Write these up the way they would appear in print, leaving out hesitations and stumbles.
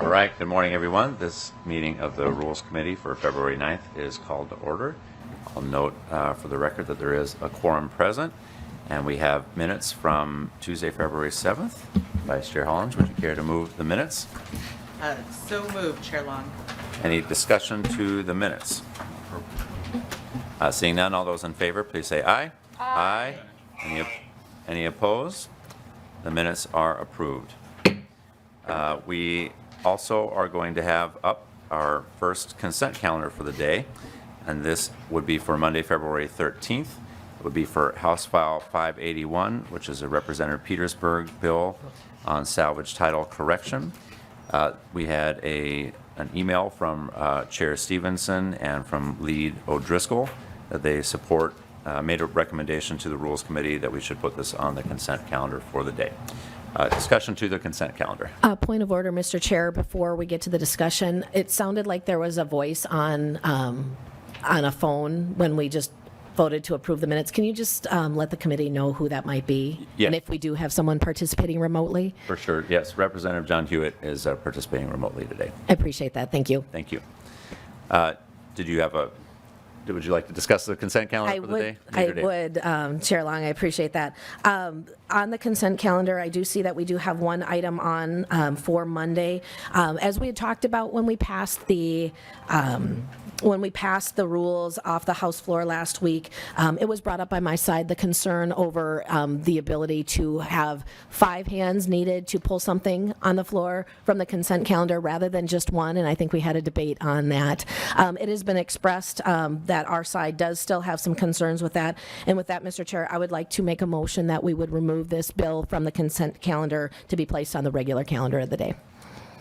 All right, good morning, everyone. This meeting of the Rules Committee for February 9th is called to order. I'll note for the record that there is a quorum present, and we have minutes from Tuesday, February 7th. Vice Chair Hollins, would you care to move the minutes? So moved, Chair Long. Any discussion to the minutes? Seeing none, all those in favor, please say aye. Aye. Any opposed? The minutes are approved. We also are going to have up our first consent calendar for the day, and this would be for Monday, February 13th. It would be for House File 581, which is a Representative Petersburg bill on salvage title correction. We had an email from Chair Stevenson and from Lead O'Driscoll that they support, made a recommendation to the Rules Committee that we should put this on the consent calendar for the day. Discussion to the consent calendar. Point of order, Mr. Chair, before we get to the discussion. It sounded like there was a voice on a phone when we just voted to approve the minutes. Can you just let the committee know who that might be? Yes. And if we do have someone participating remotely? For sure, yes. Representative John Hewitt is participating remotely today. I appreciate that. Thank you. Thank you. Would you like to discuss the consent calendar for the day? I would, Chair Long, I appreciate that. On the consent calendar, I do see that we do have one item on for Monday. As we had talked about when we passed the rules off the House floor last week, it was brought up by my side, the concern over the ability to have 5 hands needed to pull something on the floor from the consent calendar rather than just one, and I think we had a debate on that. It has been expressed that our side does still have some concerns with that, and with that, Mr. Chair, I would like to make a motion that we would remove this bill from the consent calendar to be placed on the regular calendar of the day.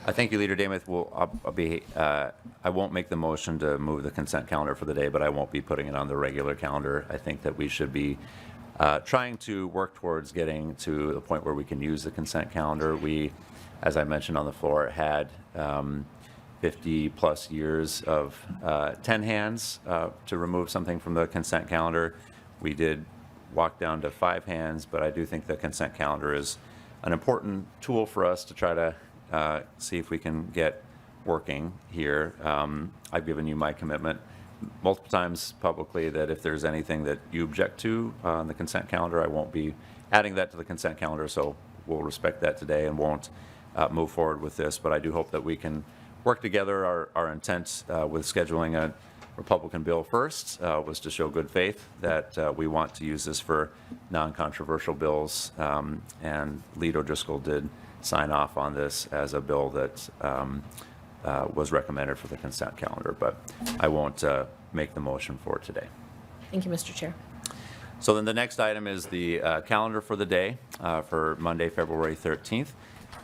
Thank you, Leader Dameth. I won't make the motion to move the consent calendar for the day, but I won't be putting it on the regular calendar. I think that we should be trying to work towards getting to the point where we can use the consent calendar. We, as I mentioned on the floor, had 50 plus years of 10 hands to remove something from the consent calendar. We did walk down to 5 hands, but I do think the consent calendar is an important tool for us to try to see if we can get working here. I've given you my commitment multiple times publicly that if there's anything that you object to on the consent calendar, I won't be adding that to the consent calendar, so we'll respect that today and won't move forward with this. But I do hope that we can work together. Our intent with scheduling a Republican bill first was to show good faith that we want to use this for non-controversial bills, and Lead O'Driscoll did sign off on this as a bill that was recommended for the consent calendar, but I won't make the motion for today. Thank you, Mr. Chair. So then the next item is the calendar for the day for Monday, February 13th,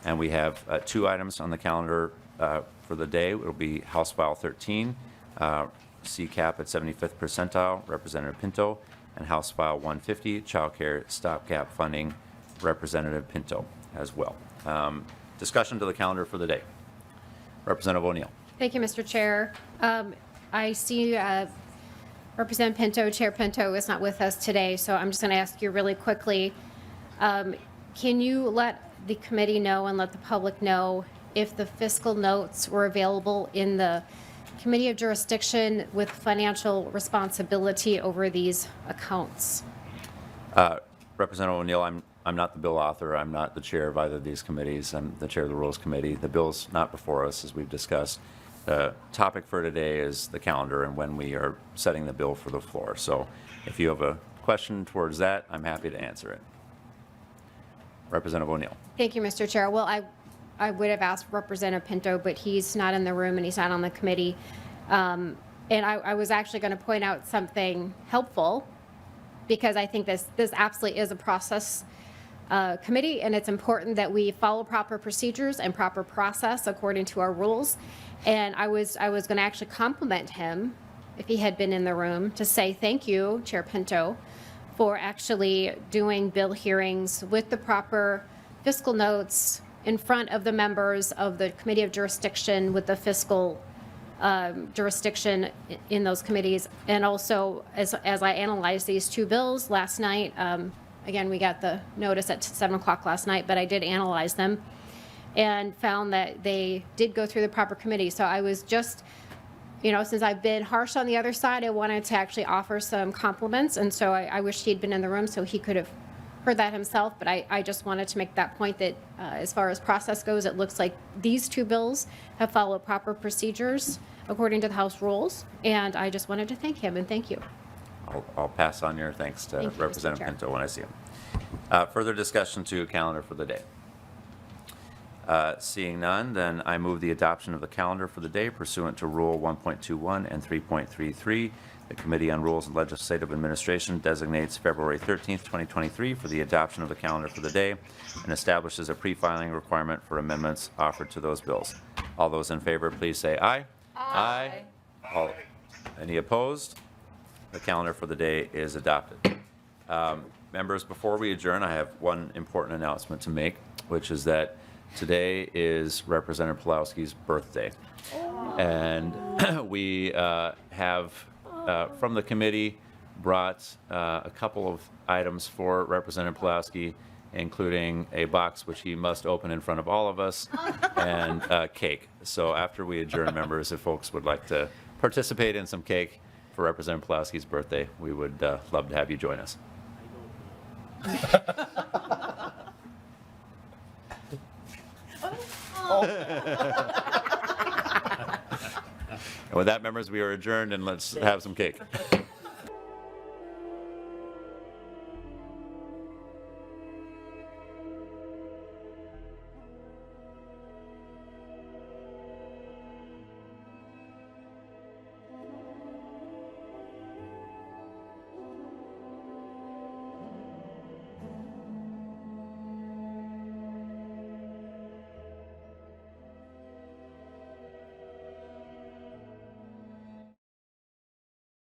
and we have 2 items on the calendar for the day. It will be House File 13, CCAP at 75th percentile, Representative Pinto, and House File 150, Child Care Stopgap Funding, Representative Pinto as well. Discussion to the calendar for the day. Representative O'Neill. Thank you, Mr. Chair. I see Representative Pinto, Chair Pinto is not with us today, so I'm just going to ask you really quickly, can you let the committee know and let the public know if the fiscal notes were available in the Committee of Jurisdiction with financial responsibility over these accounts? Representative O'Neill, I'm not the bill author. I'm not the chair of either of these committees. I'm the chair of the Rules Committee. The bill's not before us, as we've discussed. The topic for today is the calendar and when we are setting the bill for the floor. So if you have a question towards that, I'm happy to answer it. Representative O'Neill. Thank you, Mr. Chair. Well, I would have asked Representative Pinto, but he's not in the room and he's not on the committee. And I was actually going to point out something helpful, because I think this absolutely is a process committee, and it's important that we follow proper procedures and proper process according to our rules. And I was going to actually compliment him, if he had been in the room, to say thank you, Chair Pinto, for actually doing bill hearings with the proper fiscal notes in front of the members of the Committee of Jurisdiction with the fiscal jurisdiction in those committees. And also, as I analyzed these 2 bills last night, again, we got the notice at 7 o'clock last night, but I did analyze them. and found that they did go through the proper committee. So I was just, since I've been harsh on the other side, I wanted to actually offer some compliments. And so I wish he'd been in the room so he could have heard that himself. But I just wanted to make that point that as far as process goes, it looks like these two bills have followed proper procedures according to the House rules. And I just wanted to thank him, and thank you. I'll pass on your thanks to Thank you, Mr. Representative Chair. Pinto when I see him. Further discussion to calendar for the day. Seeing none, then I move the adoption of the calendar for the day pursuant to Rule 1.21 and 3.33. The Committee on Rules and Legislative Administration designates February 13th, 2023 for the adoption of the calendar for the day and establishes a pre-filing requirement for amendments offered to those bills. All those in favor, please say aye. Aye. Any opposed? The calendar for the day is adopted. Members, before we adjourn, I have one important announcement to make, which is that today is Representative Pulowski's birthday. And we have, from the committee, brought a couple of items for Representative Pulowski, including a box which he must open in front of all of us, and cake. So after we adjourn, members, if folks would like to participate in some cake for Representative Pulowski's birthday, we would love to have you join us. And with that, members, we are adjourned, and let's have some cake.